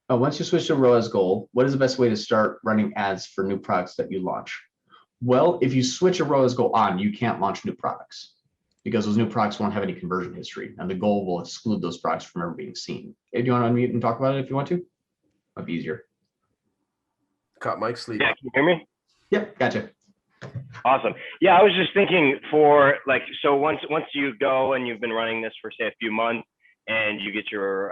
Once you switch to ROAS goal, what is the best way to start running ads for new products that you launch? Well, if you switch a ROAS goal on, you can't launch new products because those new products won't have any conversion history, and the goal will exclude those products from ever being seen. Hey, do you want to unmute and talk about it if you want to? Might be easier. Caught Mike sleep. Yeah, can you hear me? Yep, gotcha. Awesome. Yeah, I was just thinking for like, so once you go and you've been running this for say a few months and you get your,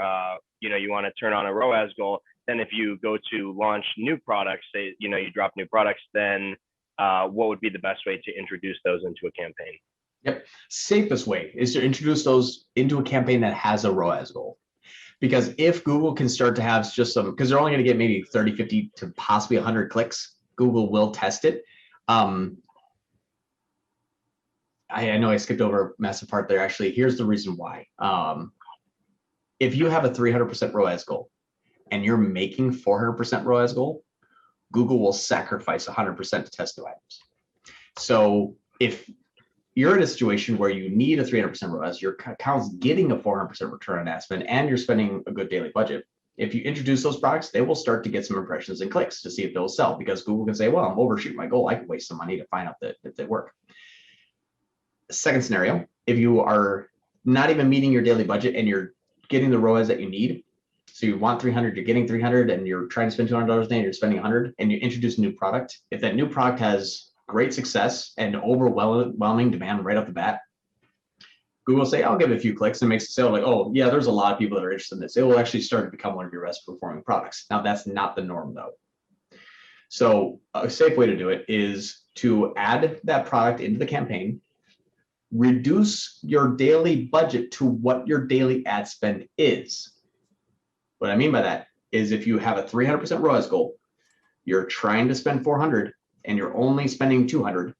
you want to turn on a ROAS goal, then if you go to launch new products, say, you drop new products, then what would be the best way to introduce those into a campaign? Yep. Safest way is to introduce those into a campaign that has a ROAS goal. Because if Google can start to have just some, because they're only going to get maybe 30, 50 to possibly 100 clicks, Google will test it. I know I skipped over a massive part there. Actually, here's the reason why. If you have a 300% ROAS goal and you're making 400% ROAS goal, Google will sacrifice 100% to test new items. So if you're in a situation where you need a 300% ROAS, your account's getting a 400% return on ad spend, and you're spending a good daily budget, if you introduce those products, they will start to get some impressions and clicks to see if they'll sell, because Google can say, well, I'm overshooting my goal. I can waste some money to find out that if they work. Second scenario, if you are not even meeting your daily budget and you're getting the ROAS that you need, so you want 300, you're getting 300, and you're trying to spend $200 a day and you're spending 100, and you introduce a new product, if that new product has great success and overwhelming demand right off the bat, Google will say, I'll give it a few clicks and makes the sale like, oh yeah, there's a lot of people that are interested in this. It will actually start to become one of your best performing products. Now that's not the norm though. So a safe way to do it is to add that product into the campaign, reduce your daily budget to what your daily ad spend is. What I mean by that is if you have a 300% ROAS goal, you're trying to spend 400 and you're only spending 200,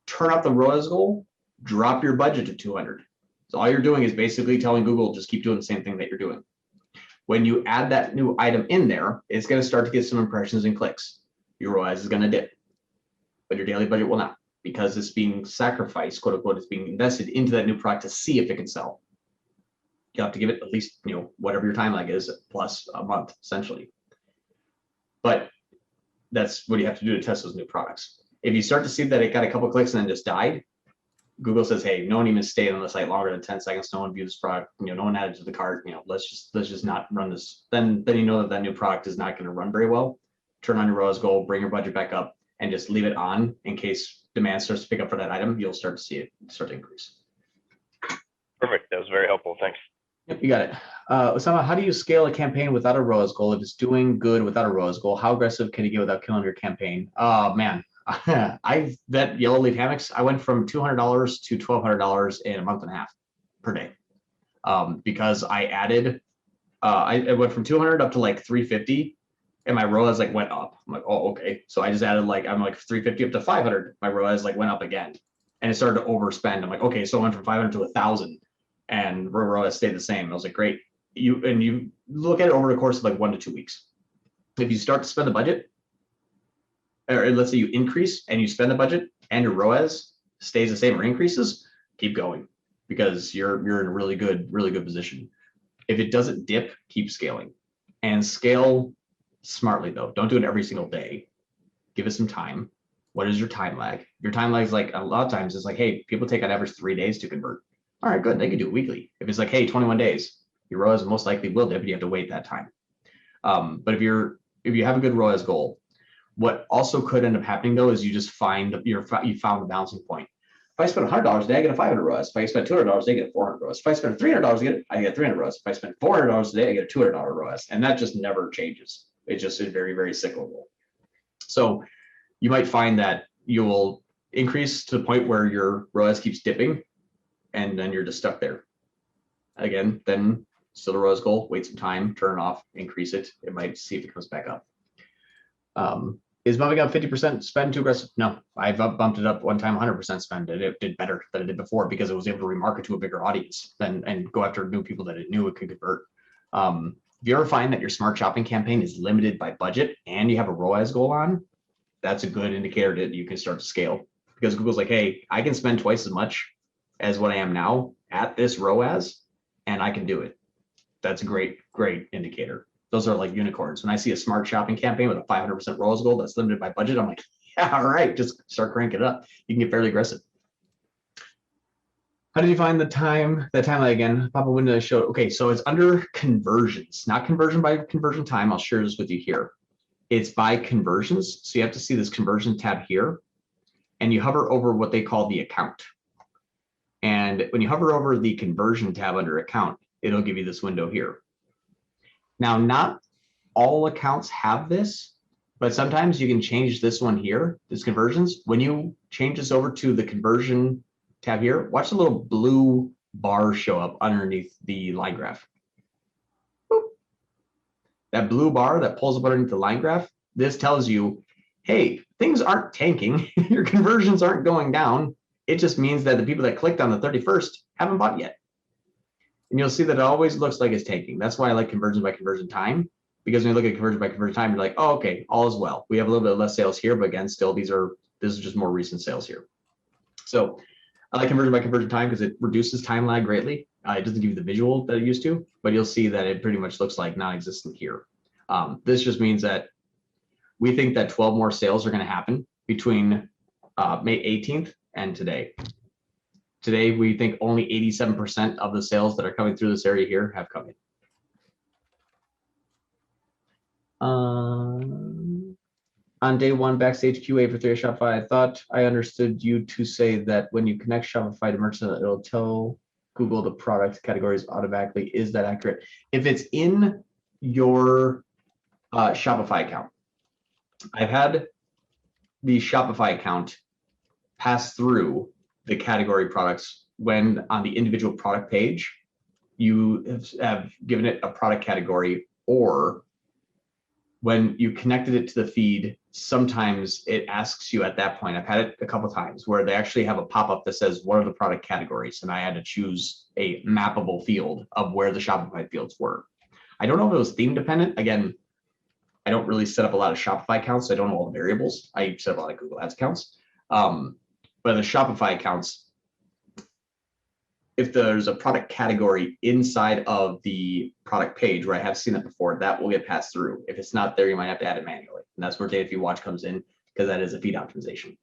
turn up the ROAS goal, drop your budget to 200. So all you're doing is basically telling Google, just keep doing the same thing that you're doing. When you add that new item in there, it's going to start to get some impressions and clicks. Your ROAS is going to dip, but your daily budget will not, because it's being sacrificed, quote unquote, it's being invested into that new product to see if it can sell. You have to give it at least, whatever your time lag is, plus a month, essentially. But that's what you have to do to test those new products. If you start to see that it got a couple clicks and then just died, Google says, hey, no one even stayed on the site longer than 10 seconds. No one viewed this product. No one added to the cart. Let's just not run this. Then you know that new product is not going to run very well. Turn on your ROAS goal, bring your budget back up, and just leave it on in case demand starts to pick up for that item. You'll start to see it start to increase. Perfect. That was very helpful. Thanks. Yep, you got it. Osama, how do you scale a campaign without a ROAS goal? If it's doing good without a ROAS goal, how aggressive can you get without killing your campaign? Oh man, I bet yellow leaf hammocks. I went from $200 to $1,200 in a month and a half per day, because I added. I went from 200 up to like 350, and my ROAS like went up. I'm like, oh okay. So I just added I'm like 350 up to 500. My ROAS like went up again, and it started to overspend. I'm like, okay, so I went from 500 to 1,000. And ROAS stayed the same. I was like, great. You look at it over the course of like 1 to 2 weeks. If you start to spend the budget, or let's say you increase and you spend the budget and your ROAS stays the same or increases, keep going, because you're in a really good position. If it doesn't dip, keep scaling, and scale smartly though. Don't do it every single day. Give it some time. What is your time lag? Your time lag is like, a lot of times it's like, hey, people take on average 3 days to convert. All right, good. They can do it weekly. If it's like, hey, 21 days, your ROAS most likely will dip, and you have to wait that time. But if you have a good ROAS goal, what also could end up happening though is you just find you found the balancing point. If I spend $100 a day, I get a 500 ROAS. If I spend $200 a day, I get a 400 ROAS. If I spend $300 I get 300 ROAS. If I spend $400 a day, I get a $200 ROAS, and that just never changes. It just is very, very cyclical. So you might find that you will increase to the point where your ROAS keeps dipping, and then you're just stuck there. Again, then still the ROAS goal, wait some time, turn it off, increase it. It might see if it comes back up. Is bumping up 50% spend too aggressive? No, I've bumped it up one time, 100% spend. It did better than it did before because it was able to remarket to a bigger audience and go after new people that it knew it could convert. If you ever find that your smart shopping campaign is limited by budget and you have a ROAS goal on, that's a good indicator that you can start to scale, because Google's like, hey, I can spend twice as much as what I am now at this ROAS, and I can do it. That's a great indicator. Those are like unicorns. When I see a smart shopping campaign with a 500% ROAS goal that's limited by budget, I'm like, yeah, all right, just start cranking it up. You can get fairly aggressive. How did you find that timeline again? Pop a window to show. Okay, so it's under conversions, not conversion by conversion time. I'll share this with you here. It's by conversions. So you have to see this conversion tab here, and you hover over what they call the account. And when you hover over the conversion tab under account, it'll give you this window here. Now, not all accounts have this, but sometimes you can change this one here, this conversions. When you change this over to the conversion tab here, watch the little blue bar show up underneath the line graph. Boop. That blue bar that pulls up underneath the line graph, this tells you, hey, things aren't tanking. Your conversions aren't going down. It just means that the people that clicked on the 31st haven't bought yet. And you'll see that it always looks like it's tanking. That's why I like conversion by conversion time, because when you look at conversion by conversion time, you're like, oh, okay, all is well. We have a little bit less sales here, but again, still this is just more recent sales here. So I like conversion by conversion time because it reduces time lag greatly. It doesn't give you the visual that it used to, but you'll see that it pretty much looks like non-existent here. This just means that we think that 12 more sales are going to happen between May 18th and today. Today, we think only 87% of the sales that are coming through this area here have come in. On day one, backstage QA for 3 Shopify, I thought I understood you to say that when you connect Shopify to merchant, it'll tell Google the product categories automatically. Is that accurate? If it's in your Shopify account, I've had the Shopify account pass through the category products when on the individual product page, you have given it a product category, or when you connected it to the feed, sometimes it asks you at that point. I've had it a couple of times where they actually have a pop-up that says, what are the product categories? And I had to choose a mappable field of where the Shopify fields were. I don't know if it was theme dependent. Again, I don't really set up a lot of Shopify accounts. So I don't know all the variables. I set up a lot of Google Ads accounts. But the Shopify accounts, if there's a product category inside of the product page where I have seen it before, that will get passed through. If it's not there, you might have to add it manually. And that's where Day5 Watch comes in, because that is a feed optimization.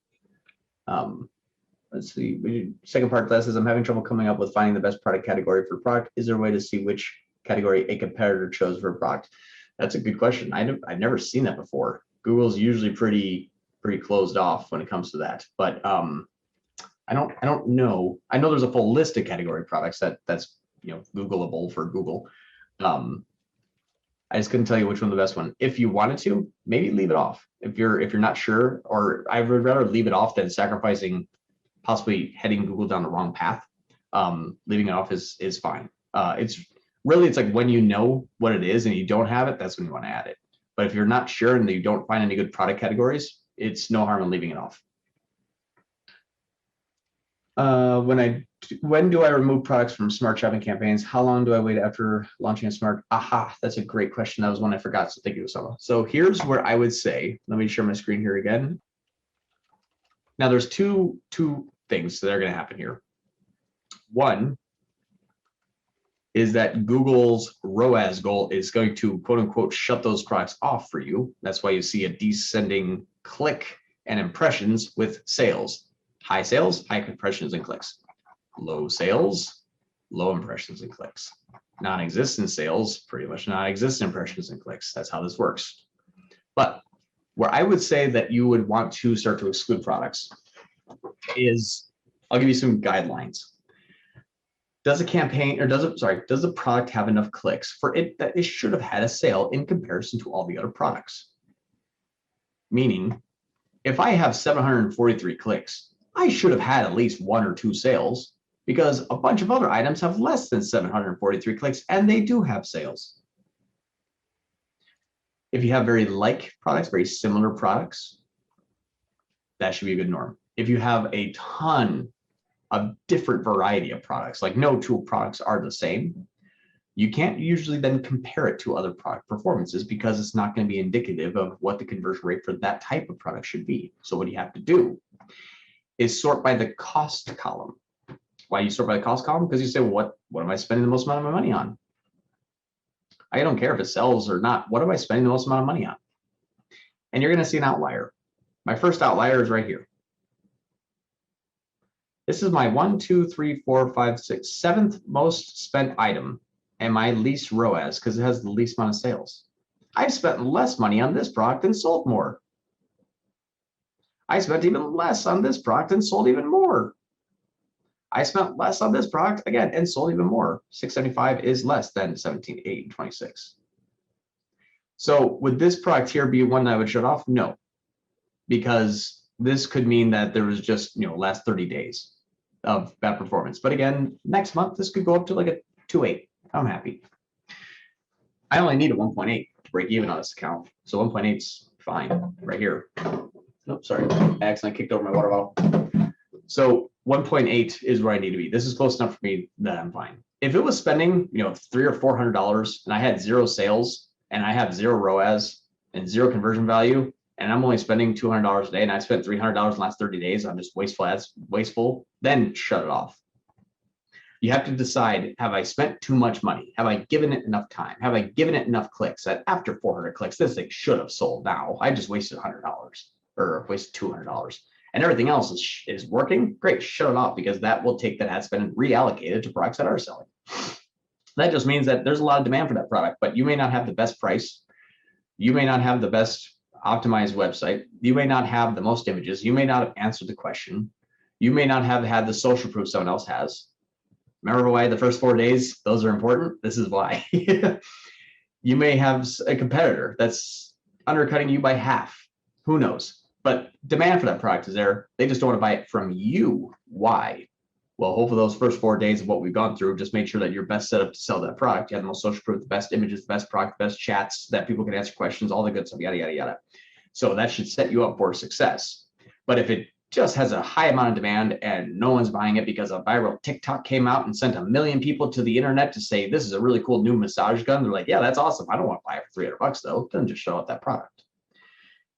Let's see. Second part of that says, I'm having trouble coming up with finding the best product category for product. Is there a way to see which category a competitor chose for a product? That's a good question. I've never seen that before. Google's usually pretty closed off when it comes to that. But I don't know. I know there's a full list of category products that's Googleable for Google. I just couldn't tell you which one the best one. If you wanted to, maybe leave it off. If you're not sure, or I would rather leave it off than sacrificing possibly heading Google down the wrong path. Leaving it off is fine. It's like when you know what it is and you don't have it, that's when you want to add it. But if you're not sure and you don't find any good product categories, it's no harm in leaving it off. When do I remove products from smart shopping campaigns? How long do I wait after launching a smart? Aha, that's a great question. That was one I forgot. So thank you, Osama. So here's where I would say, let me share my screen here again. Now there's two things that are going to happen here. One is that Google's ROAS goal is going to quote unquote shut those products off for you. That's why you see a descending click and impressions with sales. High sales, high impressions and clicks. Low sales, low impressions and clicks. Non-existent sales, pretty much non-existent impressions and clicks. That's how this works. But where I would say that you would want to start to exclude products is, I'll give you some guidelines. Does a campaign, or does the product have enough clicks for it that it should have had a sale in comparison to all the other products? Meaning, if I have 743 clicks, I should have had at least 1 or 2 sales, because a bunch of other items have less than 743 clicks and they do have sales. If you have very like products, very similar products, that should be a good norm. If you have a ton of different variety of products, like no 2 products are the same, you can't usually then compare it to other product performances, because it's not going to be indicative of what the conversion rate for that type of product should be. So what you have to do is sort by the cost column. Why do you sort by the cost column? Because you say, what am I spending the most amount of my money on? I don't care if it sells or not. What am I spending the most amount of money on? And you're going to see an outlier. My first outlier is right here. This is my 1, 2, 3, 4, 5, 6, 7th most spent item and my least ROAS because it has the least amount of sales. I've spent less money on this product and sold more. I spent even less on this product and sold even more. I spent less on this product again and sold even more. 675 is less than 17, 8, and 26. So would this product here be one that I would shut off? No, because this could mean that there was just, last 30 days of bad performance. But again, next month, this could go up to like a 2.8. I'm happy. I only need a 1.8 to break even on this account. So 1.8 is fine right here. Nope, sorry. I accidentally kicked over my water bottle. So 1.8 is where I need to be. This is close enough for me that I'm fine. If it was spending, $300 or $400 and I had 0 sales and I have 0 ROAS and 0 conversion value, and I'm only spending $200 a day and I spent $300 in the last 30 days, I'm just wasteful, then shut it off. You have to decide, have I spent too much money? Have I given it enough time? Have I given it enough clicks that after 400 clicks, this thing should have sold now? I just wasted $100 or wasted $200 and everything else is working. Great, shut it off because that will take that ad spend and reallocate it to products that are selling. That just means that there's a lot of demand for that product, but you may not have the best price. You may not have the best optimized website. You may not have the most images. You may not have answered the question. You may not have had the social proof someone else has. Remember why the first 4 days, those are important? This is why. You may have a competitor that's undercutting you by half. Who knows? But demand for that product is there. They just don't want to buy it from you. Why? Well, hopefully those first 4 days of what we've gone through, just make sure that you're best set up to sell that product. You have the most social proof, the best images, the best product, the best chats that people can answer questions, all the good stuff, yada, yada, yada. So that should set you up for success. But if it just has a high amount of demand and no one's buying it because a viral TikTok came out and sent 1 million people to the internet to say, this is a really cool new massage gun. They're like, yeah, that's awesome. I don't want to buy it for $300 though. Then just show out that product.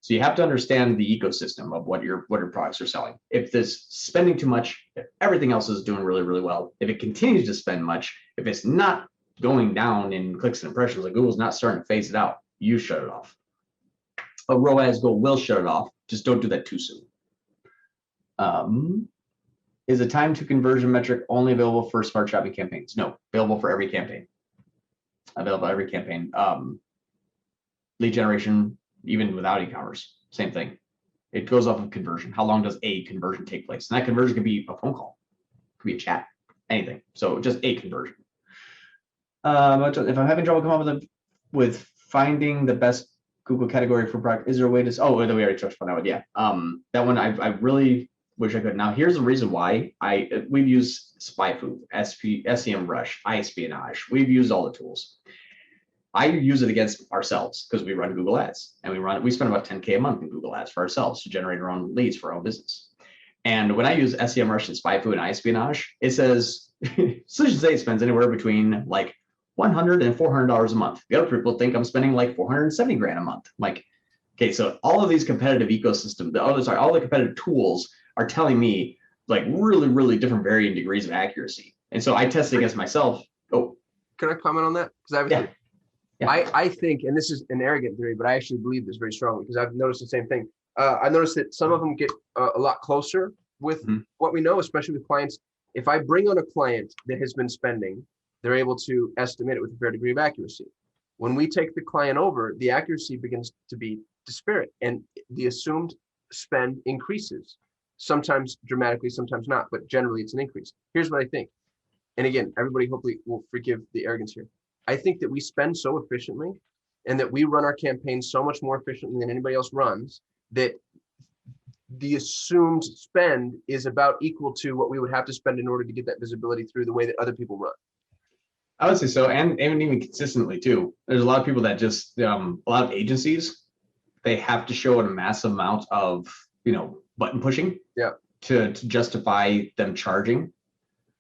So you have to understand the ecosystem of what your products are selling. If this spending too much, if everything else is doing really, really well, if it continues to spend much, if it's not going down in clicks and impressions, like Google's not starting to phase it out, you shut it off. A ROAS goal will shut it off. Just don't do that too soon. Is the time to conversion metric only available for smart shopping campaigns? No, available for every campaign. Available for every campaign. Lead generation, even without e-commerce, same thing. It goes off of conversion. How long does a conversion take place? And that conversion could be a phone call, could be a chat, anything. So just a conversion. If I'm having trouble coming up with finding the best Google category for product, is there a way to? Oh, we already touched on that one. Yeah, that one I really wish I could. Now here's the reason why we've used SpyFu, SEMrush, iEspionage. We've used all the tools. I use it against ourselves because we run Google Ads and we spend about 10K a month in Google Ads for ourselves to generate our own leads for our own business. And when I use SEMrush and SpyFu and iEspionage, it says Solutions 8 spends anywhere between like $100 and $400 a month. The other people think I'm spending like 470 grand a month. Like, okay, so all of these competitive ecosystem, all the competitive tools are telling me like really, really different varying degrees of accuracy. And so I test it against myself. Oh, can I comment on that? Because yeah. I think, and this is an arrogant theory, but I actually believe this very strongly because I've noticed the same thing. I noticed that some of them get a lot closer with what we know, especially with clients. If I bring on a client that has been spending, they're able to estimate it with a fair degree of accuracy. When we take the client over, the accuracy begins to be disparate and the assumed spend increases, sometimes dramatically, sometimes not, but generally it's an increase. Here's what I think. And again, everybody hopefully will forgive the arrogance here. I think that we spend so efficiently and that we run our campaigns so much more efficiently than anybody else runs that the assumed spend is about equal to what we would have to spend in order to get that visibility through the way that other people run. I would say so, and even consistently too. There's a lot of people that just a lot of agencies, they have to show a massive amount of button pushing to justify them charging.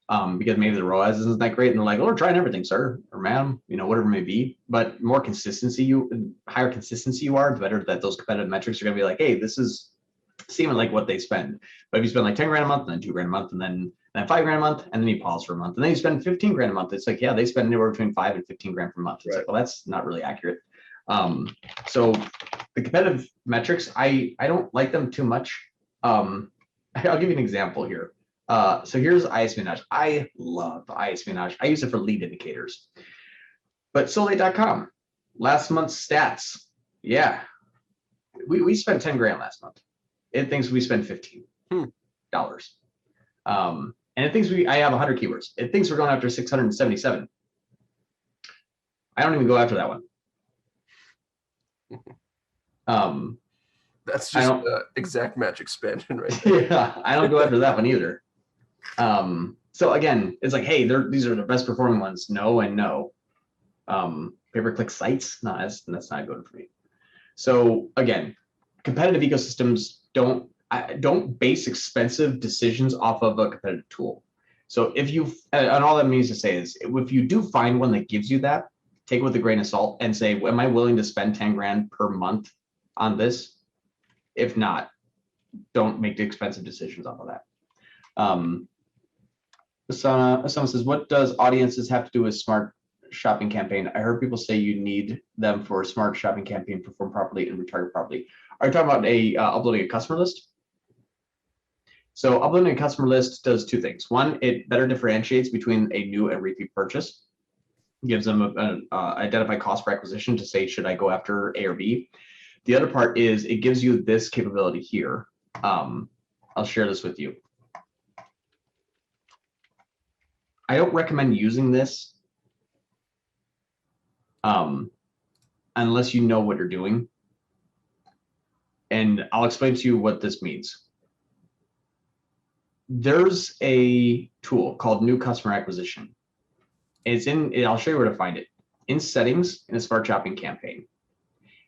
Because maybe the ROAS isn't that great, and they're like, "Oh, we're trying everything, sir or ma'am," whatever it may be. But more consistency, higher consistency you are, the better that those competitive metrics are going to be like, "Hey, this is seeming like what they spend." But if you spend like 10 grand a month, and then 2 grand a month, and then then 5 grand a month, and then you pause for a month, and then you spend 15 grand a month. It's like, yeah, they spend anywhere between 5 and 15 grand per month. It's like, well, that's not really accurate. So the competitive metrics, I don't like them too much. I'll give you an example here. So here's iEspionage. I love iEspionage. I use it for lead indicators. But Soleil.com, last month's stats. Yeah, we spent 10 grand last month. It thinks we spent $15. And it thinks I have 100 keywords. It thinks we're going after 677. I don't even go after that one. That's just exact match expansion right there. Yeah, I don't go after that one either. So again, it's like, hey, these are the best performing ones. No and no. Pay-per-click sites, no, that's not good for me. So again, competitive ecosystems don't base expensive decisions off of a competitive tool. So if you, and all that means to say is, if you do find one that gives you that, take it with a grain of salt and say, am I willing to spend 10 grand per month on this? If not, don't make the expensive decisions off of that. Someone says, what does audiences have to do with smart shopping campaign? I heard people say you need them for a smart shopping campaign perform properly and retarget properly. Are you talking about uploading a customer list? So uploading a customer list does two things. One, it better differentiates between a new and repeat purchase. Gives them an identified cost per acquisition to say, should I go after A or B? The other part is it gives you this capability here. I'll share this with you. I don't recommend using this unless you know what you're doing. And I'll explain to you what this means. There's a tool called New Customer Acquisition. I'll show you where to find it. In settings, in a smart shopping campaign,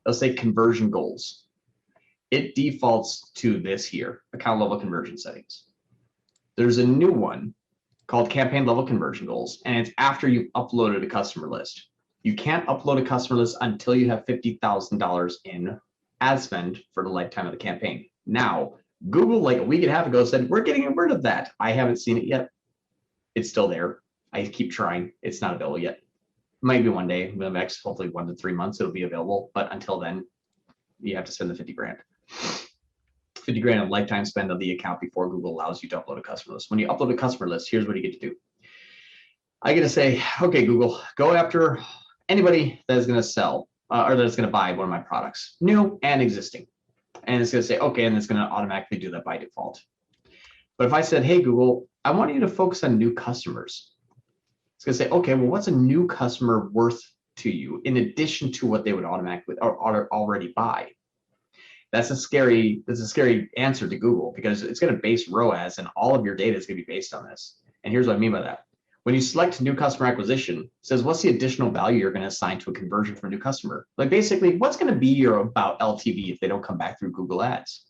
it'll say conversion goals. It defaults to this here, account level conversion settings. There's a new one called campaign level conversion goals, and it's after you've uploaded a customer list. You can't upload a customer list until you have $50,000 in ad spend for the lifetime of the campaign. Now, Google, like a week and a half ago, said, we're getting rid of that. I haven't seen it yet. It's still there. I keep trying. It's not available yet. Maybe one day, in the next, hopefully 1 to 3 months, it'll be available. But until then, you have to spend the 50 grand. 50 grand of lifetime spend of the account before Google allows you to upload a customer list. When you upload a customer list, here's what you get to do. I get to say, okay, Google, go after anybody that is going to sell or that's going to buy one of my products, new and existing. And it's going to say, okay, and it's going to automatically do that by default. But if I said, hey, Google, I want you to focus on new customers. It's going to say, okay, well, what's a new customer worth to you in addition to what they would automatically or already buy? That's a scary answer to Google because it's going to base ROAS and all of your data is going to be based on this. And here's what I mean by that. When you select new customer acquisition, it says, what's the additional value you're going to assign to a conversion from a new customer? Like basically, what's going to be your about LTV if they don't come back through Google Ads?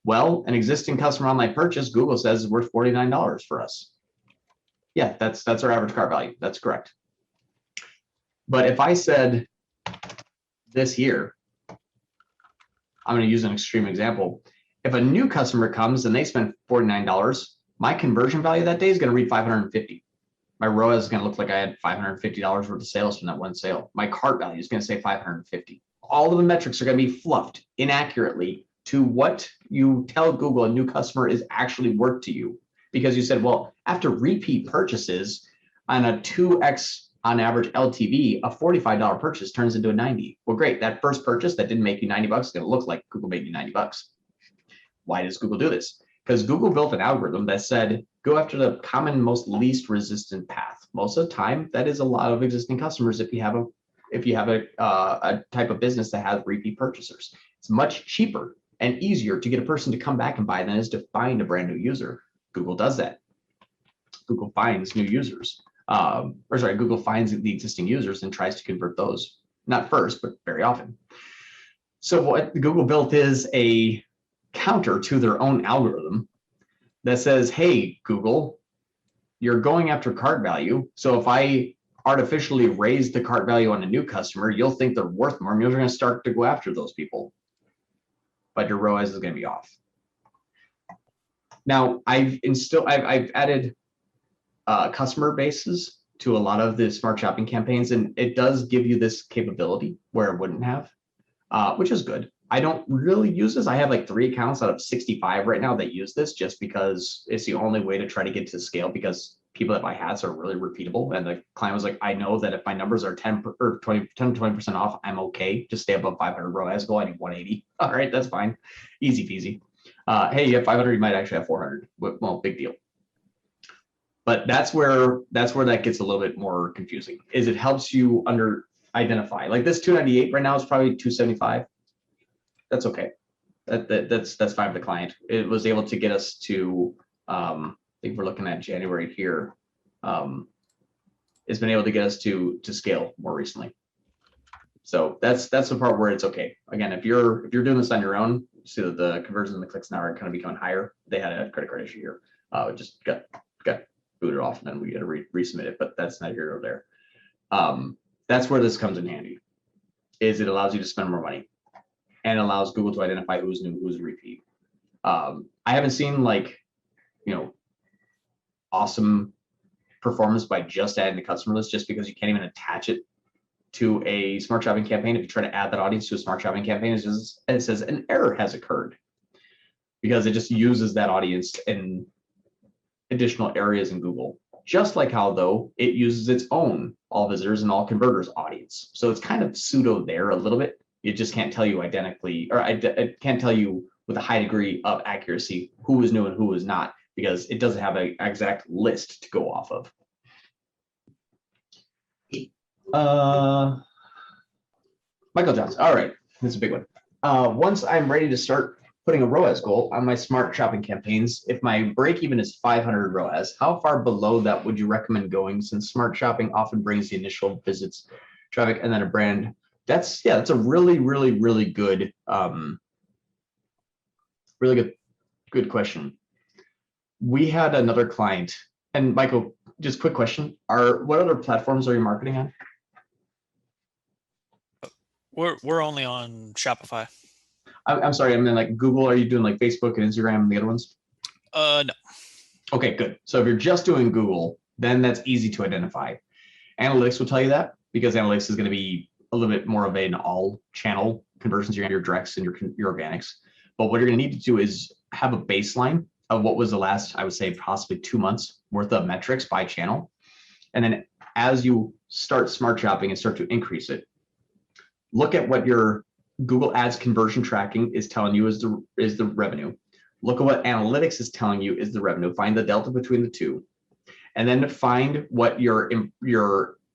Well, an existing customer online purchase, Google says is worth $49 for us. Yeah, that's our average cart value. That's correct. But if I said this here, I'm going to use an extreme example. If a new customer comes and they spend $49, my conversion value that day is going to read $550. My ROAS is going to look like I had $550 worth of sales from that one sale. My cart value is going to say $550. All of the metrics are going to be fluffed inaccurately to what you tell Google a new customer is actually worth to you. Because you said, well, after repeat purchases on a 2x on average LTV, a $45 purchase turns into a 90. Well, great. That first purchase that didn't make you 90 bucks is going to look like Google made you 90 bucks. Why does Google do this? Because Google built an algorithm that said, go after the common, most least resistant path. Most of the time, that is a lot of existing customers if you have a type of business that has repeat purchasers. It's much cheaper and easier to get a person to come back and buy than it is to find a brand new user. Google does that. Google finds new users. Google finds the existing users and tries to convert those. Not first, but very often. So what Google built is a counter to their own algorithm that says, hey, Google, you're going after cart value. So if I artificially raise the cart value on a new customer, you'll think they're worth more and you're going to start to go after those people. But your ROAS is going to be off. Now I've added customer bases to a lot of the smart shopping campaigns, and it does give you this capability where it wouldn't have, which is good. I don't really use this. I have like 3 accounts out of 65 right now that use this just because it's the only way to try to get to scale, because people that buy hats are really repeatable. And the client was like, I know that if my numbers are 10 or 20% off, I'm okay. Just stay above 500 ROAS goal. I need 180. All right, that's fine. Easy peasy. Hey, you have 500, you might actually have 400. Well, big deal. But that's where that gets a little bit more confusing, is it helps you identify. Like this 298 right now is probably 275. That's okay. That's fine for the client. It was able to get us to, I think we're looking at January here. It's been able to get us to scale more recently. So that's the part where it's okay. Again, if you're doing this on your own, you see that the conversions and the clicks now are kind of becoming higher. They had a credit card issue here. It just got booted off, and then we got to resubmit it, but that's not here or there. That's where this comes in handy, is it allows you to spend more money and allows Google to identify who's new, who's repeat. I haven't seen like, awesome performance by just adding the customer list, just because you can't even attach it to a smart shopping campaign. If you try to add that audience to a smart shopping campaign, it says an error has occurred, because it just uses that audience in additional areas in Google, just like how though it uses its own all visitors and all converters audience. So it's kind of pseudo there a little bit. It just can't tell you identically, or it can't tell you with a high degree of accuracy who is new and who is not, because it doesn't have an exact list to go off of. Michael Johnson. All right, this is a big one. Once I'm ready to start putting a ROAS goal on my smart shopping campaigns, if my break even is 500 ROAS, how far below that would you recommend going, since smart shopping often brings the initial visits, traffic, and then a brand? That's a really good, good question. We had another client, and Michael, just quick question: what other platforms are you marketing on? We're only on Shopify. I'm sorry, I mean like Google. Are you doing like Facebook and Instagram and the other ones? No. Okay, good. So if you're just doing Google, then that's easy to identify. Analytics will tell you that, because analytics is going to be a little bit more of an all-channel conversions. You're going to your directs and your organics. But what you're going to need to do is have a baseline of what was the last, I would say, possibly 2 months worth of metrics by channel. And then as you start smart shopping and start to increase it, look at what your Google Ads conversion tracking is telling you is the revenue. Look at what analytics is telling you is the revenue. Find the delta between the two, and then find what your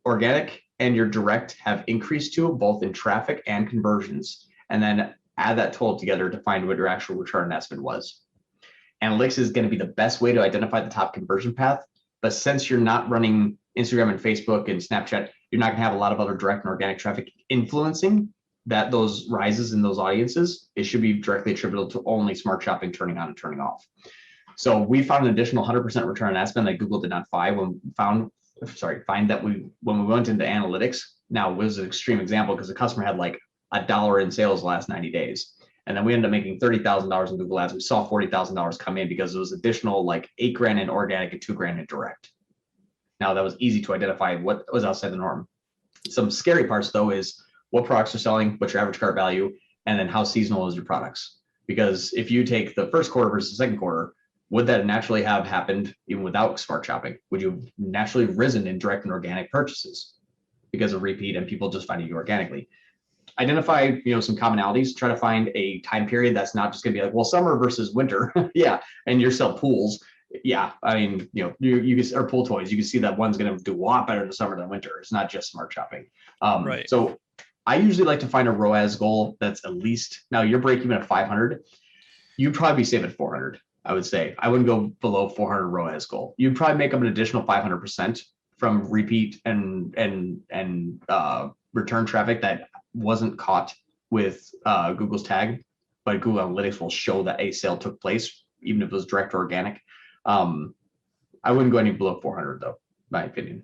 organic and your direct have increased to, both in traffic and conversions, and then add that total together to find what your actual return on investment was. Analytics is going to be the best way to identify the top conversion path, but since you're not running Instagram and Facebook and Snapchat, you're not going to have a lot of other direct and organic traffic influencing those rises in those audiences. It should be directly attributable to only smart shopping turning on and turning off. So we found an additional 100% return on ad spend that Google did not find that when we went into analytics. Now, it was an extreme example because the customer had like $1 in sales the last 90 days. And then we ended up making $30,000 in Google Ads. We saw $40,000 come in because it was additional like $8,000 in organic and $2,000 in direct. Now that was easy to identify what was outside the norm. Some scary parts though is what products are selling, what's your average cart value, and then how seasonal is your products. Because if you take the first quarter versus the second quarter, would that naturally have happened even without smart shopping? Would you have naturally risen in direct and organic purchases because of repeat and people just finding you organically? Identify, some commonalities, try to find a time period that's not just gonna be like, well, summer versus winter. Yeah, and you sell pools. Yeah, I mean, you can, or pool toys, you can see that one's gonna do a lot better in the summer than winter. It's not just smart shopping. Right. So I usually like to find a ROAS goal that's at least, now your break even at 500, you'd probably be safe at 400. I would say I wouldn't go below 400 ROAS goal. You'd probably make up an additional 500% from repeat and return traffic that wasn't caught with Google's tag, but Google Analytics will show that a sale took place, even if it was direct or organic. I wouldn't go any below 400 though, my opinion.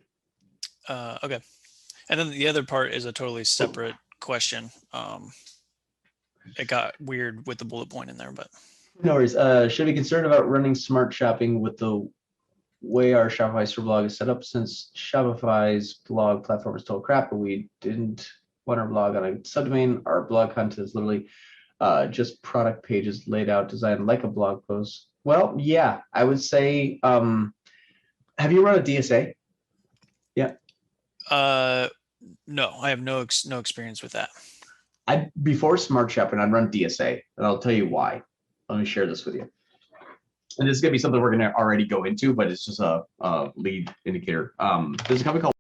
Okay. And then the other part is a totally separate question. It got weird with the bullet point in there, but. No worries. Should be concerned about running smart shopping with the way our Shopify store blog is set up, since Shopify's blog platform is total crap, but we didn't want our blog on a subdomain. Our blog content is literally just product pages laid out, designed like a blog post. Well, yeah, I would say, have you run a DSA? Yeah. No, I have no experience with that. Before smart shopping, I'd run DSA, and I'll tell you why. Let me share this with you. And this is going to be something we're going to already go into, but it's just a lead indicator. There's a company called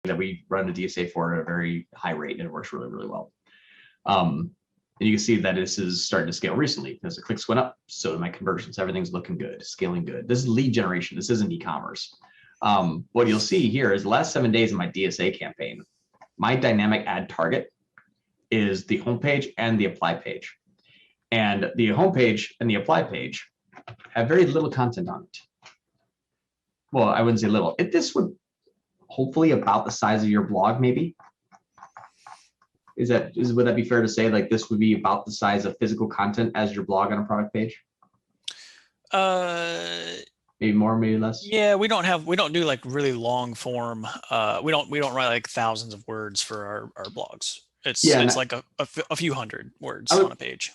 that we run the DSA for at a very high rate, and it works really, really well. And you can see that this is starting to scale recently. As the clicks went up, so my conversions, everything's looking good, scaling good. This is lead generation. This isn't e-commerce. What you'll see here is the last 7 days of my DSA campaign, my dynamic ad target is the homepage and the apply page. And the homepage and the apply page have very little content on it. Well, I wouldn't say little. This would hopefully about the size of your blog, maybe. Would that be fair to say, like, this would be about the size of physical content as your blog on a product page? Maybe more, maybe less. Yeah, we don't do like really long form. We don't write like thousands of words for our blogs. It's like a few hundred words on a page.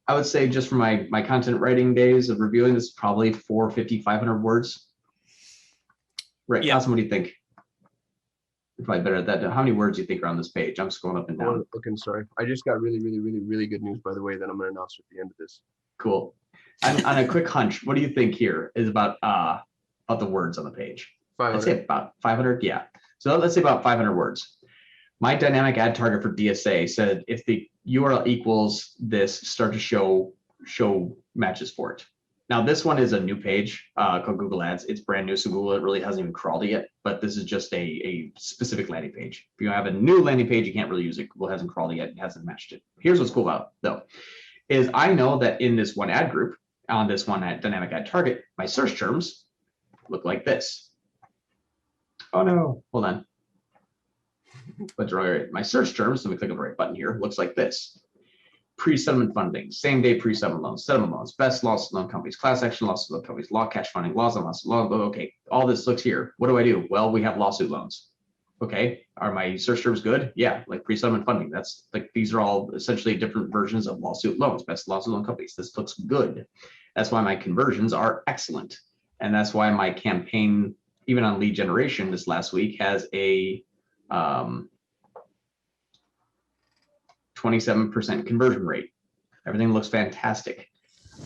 I would say, just for my content writing days of reviewing this, probably 450, 500 words. Right, yeah. What do you think? You're probably better at that. How many words do you think are on this page? I'm scrolling up and down. Looking, sorry. I just got really, really, really, really good news, by the way, that I'm going to announce at the end of this. Cool. On a quick hunch, what do you think here is about the words on the page? 500. I'd say about 500. Yeah. So let's say about 500 words. My dynamic ad target for DSA said if the URL equals this, start to show matches for it. Now this one is a new page called Google Ads. It's brand new, so Google really hasn't even crawled it yet. But this is just a specific landing page. If you have a new landing page, you can't really use it. Google hasn't crawled it yet. It hasn't matched it. Here's what's cool about it, though, is I know that in this one ad group, on this one dynamic ad target, my search terms look like this. Oh no, hold on. Let's write my search terms. Let me click on the right button here. Looks like this: pre-settlement funding, same day pre-settlement loans, settlement loans, best loss loan companies, class action lawsuit loan companies, law cash funding, laws on lawsuit loan. Okay, all this looks here. What do? Well, we have lawsuit loans. Okay, are my search terms good? Yeah, like pre-settlement funding. That's like, these are all essentially different versions of lawsuit loans, best lawsuit loan companies. This looks good. That's why my conversions are excellent, and that's why my campaign, even on lead generation this last week, has a 27% conversion rate. Everything looks fantastic.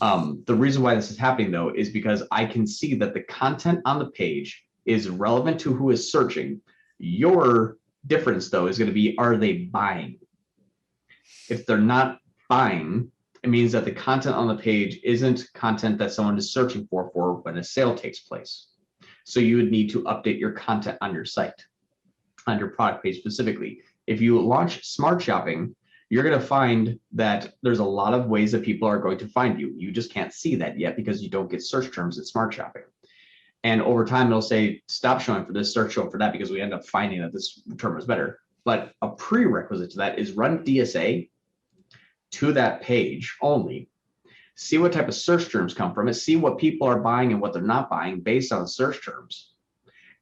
The reason why this is happening, though, is because I can see that the content on the page is relevant to who is searching. Your difference, though, is going to be, are they buying? If they're not buying, it means that the content on the page isn't content that someone is searching for when a sale takes place. So you would need to update your content on your site, on your product page specifically. If you launch smart shopping, you're going to find that there's a lot of ways that people are going to find you. You just can't see that yet because you don't get search terms at smart shopping. And over time, it'll say, stop showing for this, start showing for that, because we end up finding that this term is better. But a prerequisite to that is run DSA to that page only. See what type of search terms come from it. See what people are buying and what they're not buying based on search terms.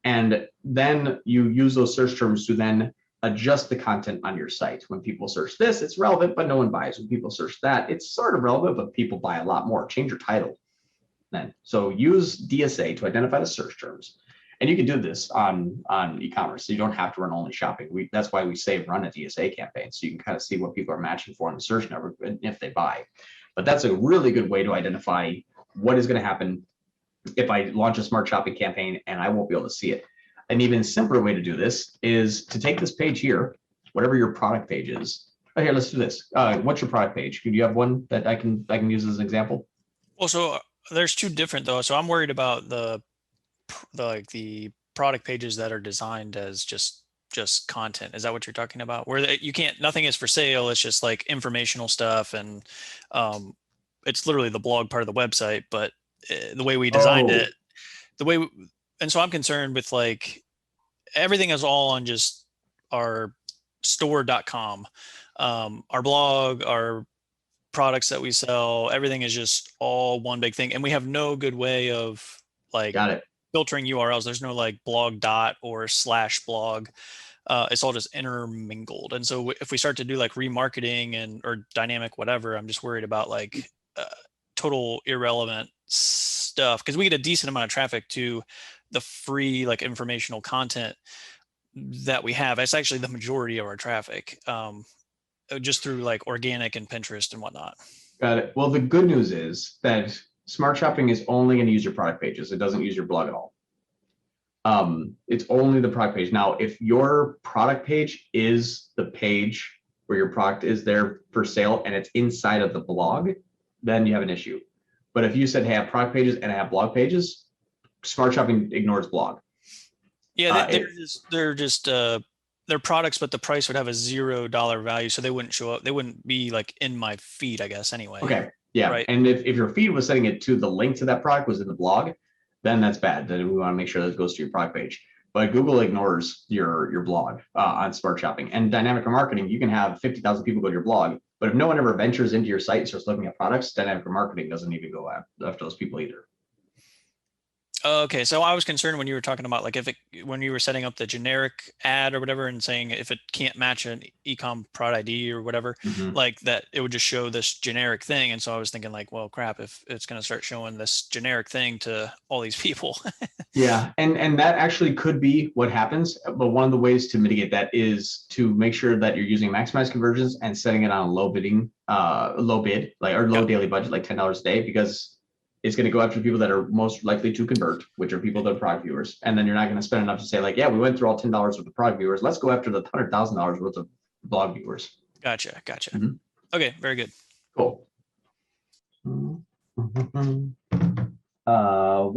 And then you use those search terms to then adjust the content on your site. When people search this, it's relevant, but no one buys. When people search that, it's sort of relevant, but people buy a lot more. Change your title then. So use DSA to identify the search terms. And you can do this on e-commerce. So you don't have to run only shopping. That's why we say run a DSA campaign. So you can kind of see what people are matching for in the search network and if they buy. But that's a really good way to identify what is going to happen if I launch a smart shopping campaign and I won't be able to see it. An even simpler way to do this is to take this page here, whatever your product page is. Oh, here, let's do this. What's your product page? Do you have one that I can use as an example? Well, so there's two different though. So I'm worried about the product pages that are designed as just content. Is that what you're talking about? Where you can't, nothing is for sale. It's just like informational stuff, and it's literally the blog part of the website. But the way we designed it, and so I'm concerned with like everything is all on just our store.com, our blog, our products that we sell, everything is just all one big thing. And we have no good way of like Got it. filtering URLs. There's no like blog dot or slash blog. It's all just intermingled. And so if we start to do like remarketing and or dynamic whatever, I'm just worried about like total irrelevant stuff, because we get a decent amount of traffic to the free like informational content that we have. It's actually the majority of our traffic, just through like organic and Pinterest and whatnot. Got it. Well, the good news is that Smart Shopping is only going to use your product pages. It doesn't use your blog at all. It's only the product page. Now, if your product page is the page where your product is there for sale and it's inside of the blog, then you have an issue. But if you said, hey, I have product pages and I have blog pages, Smart Shopping ignores blog. Yeah, they're just they're products, but the price would have a $0 value, so they wouldn't show up. They wouldn't be like in my feed, I guess. Anyway. Okay. Yeah. Right. And if your feed was setting it to the link to that product was in the blog, then that's bad. Then we want to make sure that it goes to your product page. But Google ignores your blog on Smart Shopping. And dynamic remarketing, you can have 50,000 people go to your blog, but if no one ever ventures into your site and starts looking at products, dynamic remarketing doesn't even go after those people either. Okay, so I was concerned when you were talking about like when you were setting up the generic ad or whatever and saying if it can't match an ecom product ID or whatever, like that it would just show this generic thing. And so I was thinking like, well, crap, if it's going to start showing this generic thing to all these people. Yeah, and that actually could be what happens. But one of the ways to mitigate that is to make sure that you're using maximized conversions and setting it on a low bid, like or low daily budget, like $10 a day, because it's going to go after people that are most likely to convert, which are people that are product viewers. And then you're not going to spend enough to say like, yeah, we went through all $10 worth of product viewers. Let's go after the $100,000 worth of blog viewers. Gotcha. Okay, very good. Cool. What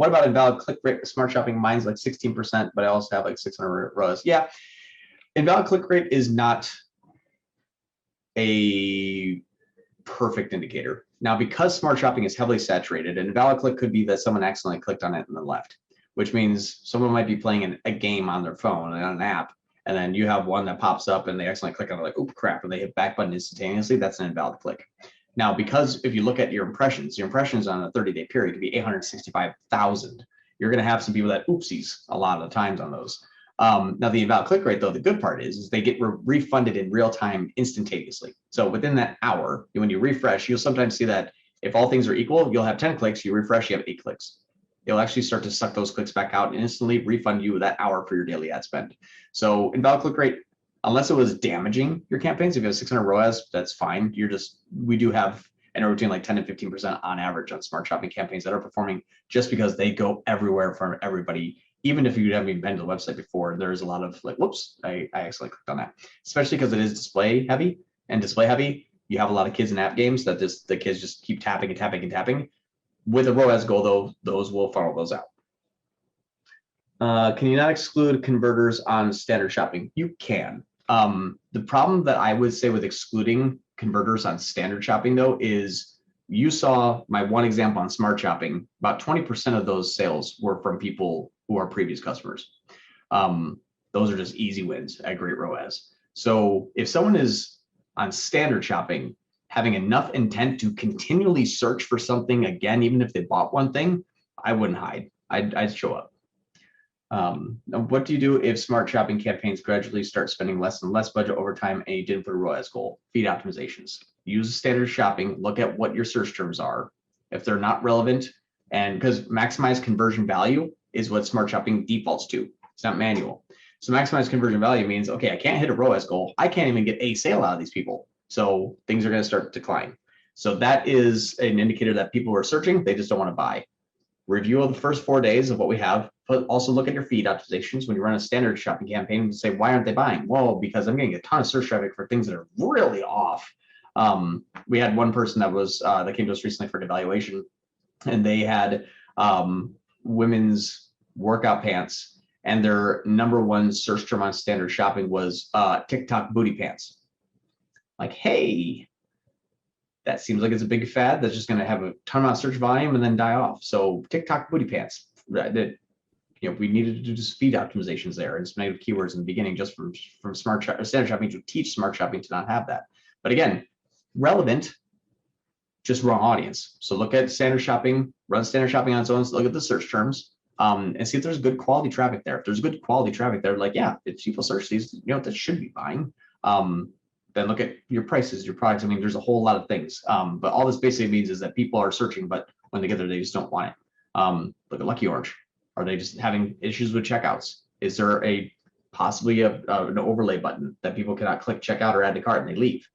about invalid click rate? Smart Shopping, mine's like 16%, but I also have like 600 ROAS. Yeah, invalid click rate is not a perfect indicator. Now, because Smart Shopping is heavily saturated, an invalid click could be that someone accidentally clicked on it and then left, which means someone might be playing a game on their phone and on an app, and then you have one that pops up and they accidentally click on it like, oh crap, and they hit back button instantaneously. That's an invalid click. Now, because if you look at your impressions on a 30-day period could be 865,000. You're going to have some people that oopsies a lot of the times on those. Now, the invalid click rate, though, the good part is they get refunded in real time instantaneously. So within that hour, when you refresh, you'll sometimes see that if all things are equal, you'll have 10 clicks, you refresh, you have 8 clicks. It'll actually start to suck those clicks back out and instantly refund you that hour for your daily ad spend. So invalid click rate, unless it was damaging your campaigns, if you have 600 ROAS, that's fine. We do have anywhere between like 10 and 15% on average on Smart Shopping campaigns that are performing just because they go everywhere for everybody. Even if you haven't even been to the website before, there's a lot of like, whoops, I accidentally clicked on that. Especially because it is display heavy, and display heavy, you have a lot of kids in app games that the kids just keep tapping and tapping and tapping. With a ROAS goal, though, those will funnel those out. Can you not exclude converters on standard shopping? You can. The problem that I would say with excluding converters on standard shopping, though, is you saw my one example on Smart Shopping, about 20% of those sales were from people who are previous customers. Those are just easy wins at great ROAS. So if someone is on standard shopping, having enough intent to continually search for something again, even if they bought one thing, I wouldn't hide. I'd show up. What do you do if Smart Shopping campaigns gradually start spending less and less budget over time and you didn't put a ROAS goal? Feed optimizations. Use standard shopping, look at what your search terms are. If they're not relevant, and because maximize conversion value is what Smart Shopping defaults to. It's not manual. So maximize conversion value means, okay, I can't hit a ROAS goal. I can't even get a sale out of these people. So things are going to start to decline. So that is an indicator that people are searching. They just don't want to buy. Review of the first 4 days of what we have, but also look at your feed optimizations when you run a standard shopping campaign and say, why aren't they buying? Well, because I'm getting a ton of search traffic for things that are really off. We had one person that came to us recently for an evaluation, and they had women's workout pants, and their #1 search term on standard shopping was TikTok booty pants. Like, hey, that seems like it's a big fad that's just going to have a ton of search volume and then die off. So TikTok booty pants, we needed to do just feed optimizations there and some negative keywords in the beginning, just from standard shopping to teach Smart Shopping to not have that. But again, relevant, just wrong audience. So look at standard shopping, run standard shopping on its own, look at the search terms, and see if there's good quality traffic there. If there's good quality traffic there, like, yeah, if people search these, that should be buying. Then look at your prices, your products. I mean, there's a whole lot of things. But all this basically means is that people are searching, but when they get there, they just don't want it. Look at Lucky Orange. Are they just having issues with checkouts? Is there possibly an overlay button that people cannot click checkout or add to cart and they leave?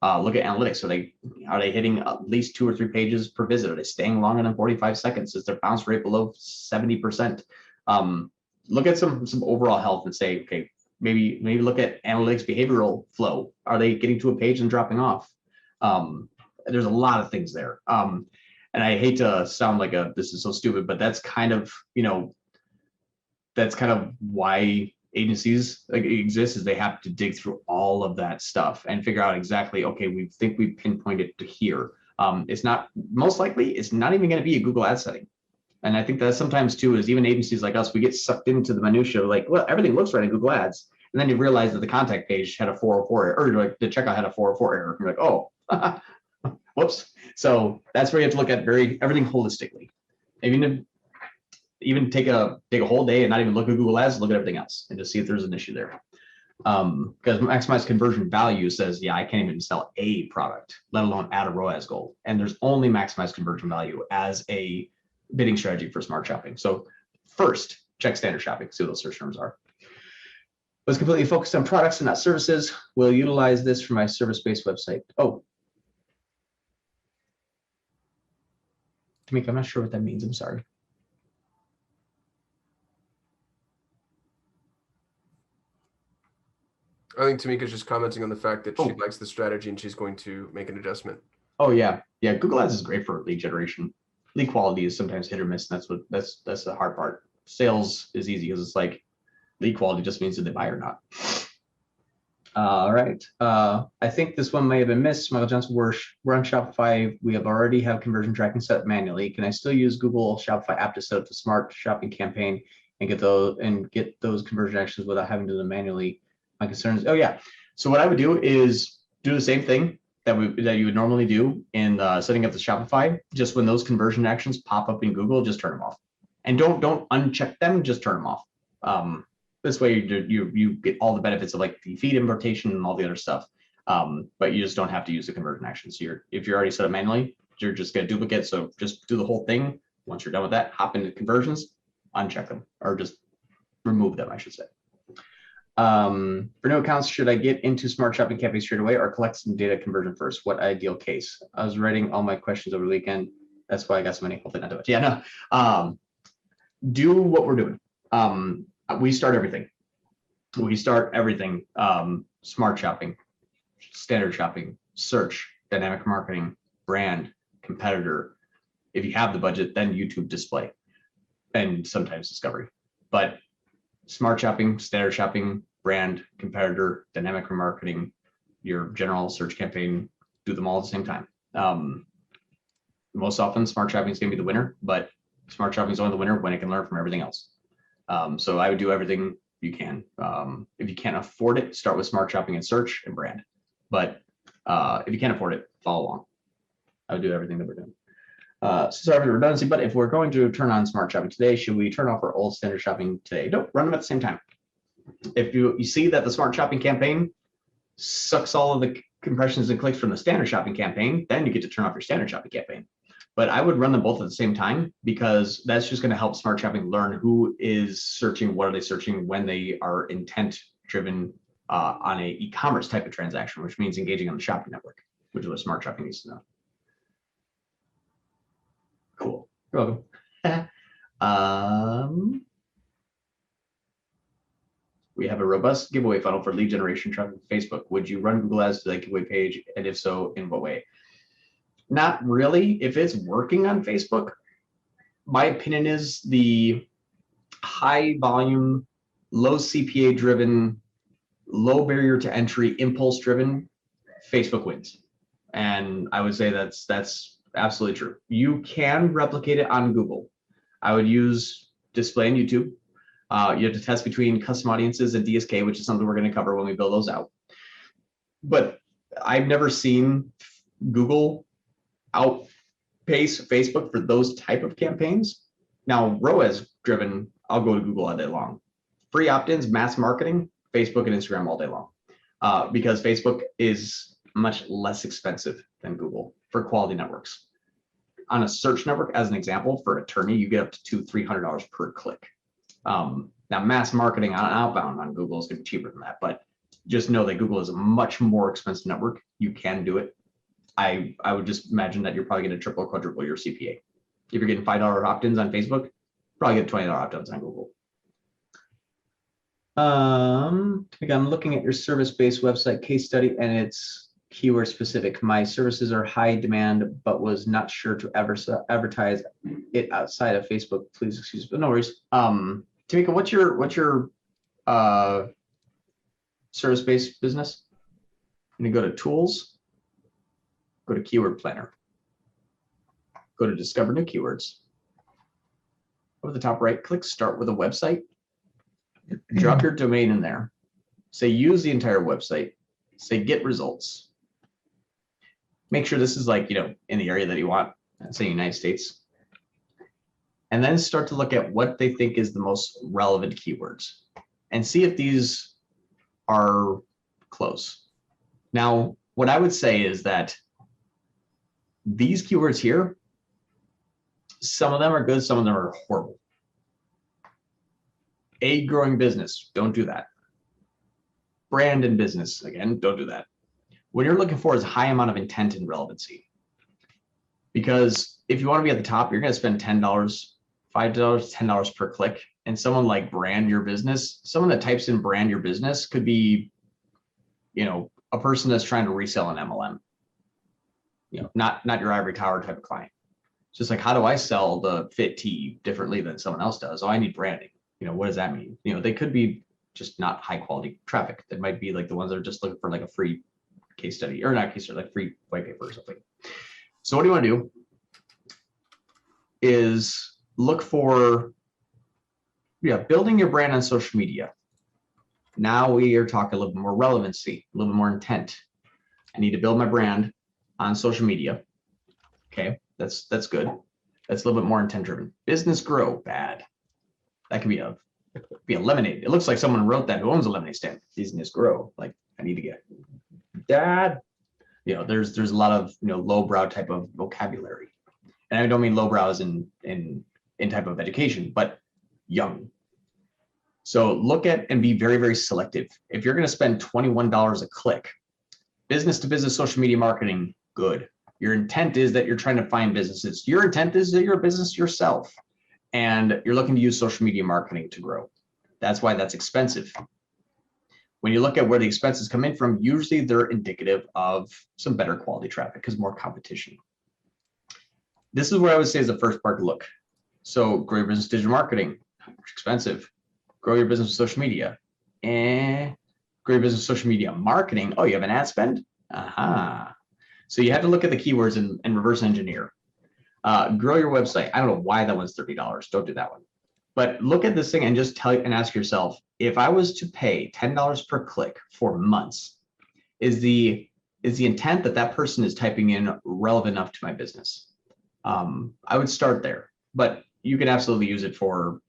Look at analytics. Are they hitting at least 2 or 3 pages per visit? Are they staying longer than 45 seconds? Is their bounce rate below 70%? Look at some overall health and say, okay, maybe look at analytics behavioral flow. Are they getting to a page and dropping off? There's a lot of things there. And I hate to sound like this is so stupid, but that's kind of, that's kind of why agencies exist, is they have to dig through all of that stuff and figure out exactly, okay, we think we pinpointed to here. It's not, most likely, it's not even going to be a Google ad setting. And I think that sometimes too, is even agencies like us, we get sucked into the minutia, like, well, everything looks right in Google Ads. And then you realize that the contact page had a 404 error, or like the checkout had a 404 error. You're like, oh, whoops. So that's where you have to look at everything holistically. Even take a whole day and not even look at Google Ads, look at everything else and just see if there's an issue there. Because maximize conversion value says, yeah, I can't even sell a product, let alone add a ROAS goal. And there's only maximize conversion value as a bidding strategy for smart shopping. So first, check standard shopping, see what those search terms are. Was completely focused on products and not services. Will utilize this for my service-based website. Oh, Tamika, I'm not sure what that means. I'm sorry. I think Tamika's just commenting on the fact that she likes the strategy and she's going to make an adjustment. Oh yeah, Google Ads is great for lead generation. Lead quality is sometimes hit or miss. And that's the hard part. Sales is easy because it's like lead quality just means that they buy or not. All right. I think this one may have been missed. Michael Johnson, we're on Shopify. We already have conversion tracking set up manually. Can I still use Google Shopify app to set up the smart shopping campaign and get those conversion actions without having to do them manually? My concerns. Oh yeah. So what I would do is do the same thing that you would normally do in setting up the Shopify. Just when those conversion actions pop up in Google, just turn them off, and don't uncheck them. Just turn them off. This way you get all the benefits of like the feed importation and all the other stuff, but you just don't have to use the conversion actions. If you're already set up manually, you're just gonna duplicate. So just do the whole thing. Once you're done with that, hop into conversions, uncheck them, or just remove them, I should say. For new accounts, should I get into smart shopping campaigns straight away or collect some data conversion first? What ideal case? I was writing all my questions over the weekend. That's why I got so many. Hopefully not do it. Yeah, no. Do what we're doing. We start everything. Smart shopping, standard shopping, search, dynamic marketing, brand, competitor. If you have the budget, then YouTube display, and sometimes discovery. But smart shopping, standard shopping, brand, competitor, dynamic remarketing, your general search campaign, do them all at the same time. Most often, smart shopping is going to be the winner, but smart shopping is only the winner when it can learn from everything else. So I would do everything you can. If you can't afford it, start with smart shopping and search and brand. But if you can't afford it, follow along. I would do everything that we're doing. Sorry for the redundancy, but if we're going to turn on smart shopping today, should we turn off our old standard shopping today? Don't run them at the same time. If you see that the smart shopping campaign sucks all of the impressions and clicks from the standard shopping campaign, then you get to turn off your standard shopping campaign. But I would run them both at the same time, because that's just going to help smart shopping learn who is searching, what are they searching when they are intent driven on a e-commerce type of transaction, which means engaging on the shopping network, which is what smart shopping needs to know. Cool. You're welcome. We have a robust giveaway funnel for lead generation traffic from Facebook. Would you run Google Ads to that giveaway page? And if so, in what way? Not really. If it's working on Facebook, my opinion is the high volume, low CPA driven, low barrier to entry, impulse driven, Facebook wins. And I would say that's absolutely true. You can replicate it on Google. I would use display on YouTube. You have to test between custom audiences and DSK, which is something we're going to cover when we build those out. But I've never seen Google outpace Facebook for those type of campaigns. Now, ROAS driven, I'll go to Google all day long. Free opt-ins, mass marketing, Facebook and Instagram all day long, because Facebook is much less expensive than Google for quality networks. On a search network, as an example, for attorney, you get up to $200-300 per click. Now, mass marketing on outbound on Google is going to be cheaper than that, but just know that Google is a much more expensive network. You can do it. I would just imagine that you're probably going to triple or quadruple your CPA. If you're getting $5 opt-ins on Facebook, probably get $20 opt-ins on Google. I'm looking at your service-based website case study, and it's keyword specific. My services are high demand, but was not sure to advertise it outside of Facebook. Please excuse me, but no worries. Tamika, what's your service-based business? I'm gonna go to tools, go to keyword planner, go to discover new keywords. Over the top right, click start with a website. Drop your domain in there. Say use the entire website. Say get results. Make sure this is like, in the area that you want, say United States. And then start to look at what they think is the most relevant keywords and see if these are close. Now, what I would say is that these keywords here, some of them are good, some of them are horrible. A growing business, don't do that. Brand and business, again, don't do that. What you're looking for is a high amount of intent and relevancy. Because if you want to be at the top, you're going to spend $10, $5, $10 per click. And someone like brand your business, someone that types in brand your business could be, a person that's trying to resell an MLM. Not your ivory tower type of client. It's just like, how do I sell the fit tee differently than someone else does? Oh, I need branding. What does that mean? They could be just not high quality traffic. That might be like the ones that are just looking for like a free case study, or not case study, like free white paper or something. So what do you want to do is look for, building your brand on social media. Now we are talking a little bit more relevancy, a little bit more intent. I need to build my brand on social media. Okay, that's good. That's a little bit more intent driven. Business grow, bad. That could be a lemonade. It looks like someone wrote that who owns a lemonade stand. Business grow. Like, I need to get dad. There's a lot of lowbrow type of vocabulary, and I don't mean lowbrow as in type of education, but young. So look at and be very, very selective. If you're going to spend $21 a click, business to business social media marketing, good. Your intent is that you're trying to find businesses. Your intent is that you're a business yourself, and you're looking to use social media marketing to grow. That's why that's expensive. When you look at where the expenses come in from, usually they're indicative of some better quality traffic because more competition. This is where I would say is the first part to look. So grow your business digital marketing, expensive. Grow your business with social media. Grow your business with social media marketing. Oh, you have an ad spend? Aha. So you have to look at the keywords and reverse engineer. Grow your website. I don't know why that one's $30. Don't do that one. But look at this thing and just ask yourself, if I was to pay $10 per click for months, is the intent that person is typing in relevant enough to my business? I would start there, but you can absolutely use it for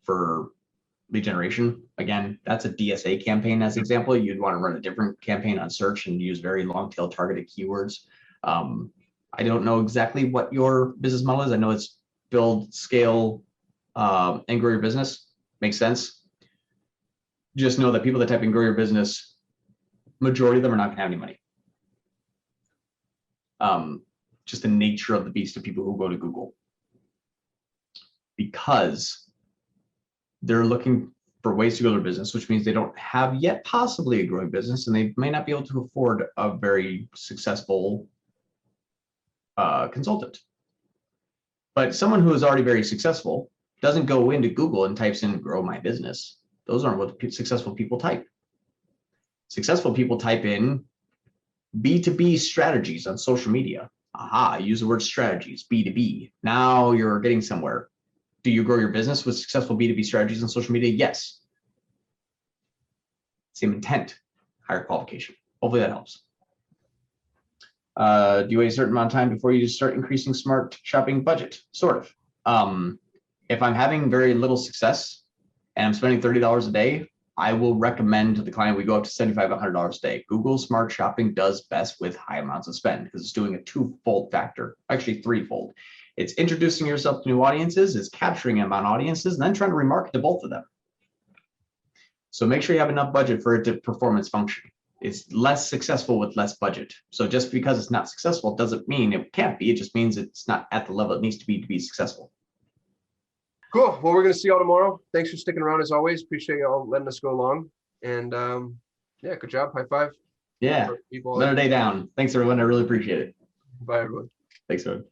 lead generation. Again, that's a DSA campaign as an example. You'd want to run a different campaign on search and use very long tail targeted keywords. I don't know exactly what your business model is. I know it's build, scale, and grow your business. Makes sense. Just know that people that type in grow your business, majority of them are not going to have any money. Just the nature of the beast of people who go to Google, because they're looking for ways to grow their business, which means they don't have yet possibly a growing business, and they may not be able to afford a very successful consultant. But someone who is already very successful doesn't go into Google and types in grow my business. Those aren't what successful people type. Successful people type in B2B strategies on social media. Aha, use the word strategies, B2B. Now you're getting somewhere. Do you grow your business with successful B2B strategies on social media? Yes. Same intent, higher qualification. Hopefully that helps. Do you wait a certain amount of time before you start increasing smart shopping budget? Sort of. If I'm having very little success and I'm spending $30 a day, I will recommend to the client we go up to $75, $100 a day. Google Smart Shopping does best with high amounts of spend because it's doing a twofold factor, actually threefold. It's introducing yourself to new audiences, it's capturing them on audiences, and then trying to remarket to both of them. So make sure you have enough budget for it to perform its function. It's less successful with less budget. So just because it's not successful doesn't mean it can't be. It just means it's not at the level it needs to be successful. Cool. Well, we're going to see y'all tomorrow. Thanks for sticking around as always. Appreciate y'all letting us go along. And yeah, good job. High five. Yeah. Another day down. Thanks, everyone. I really appreciate it. Bye, everyone. Thanks, everyone.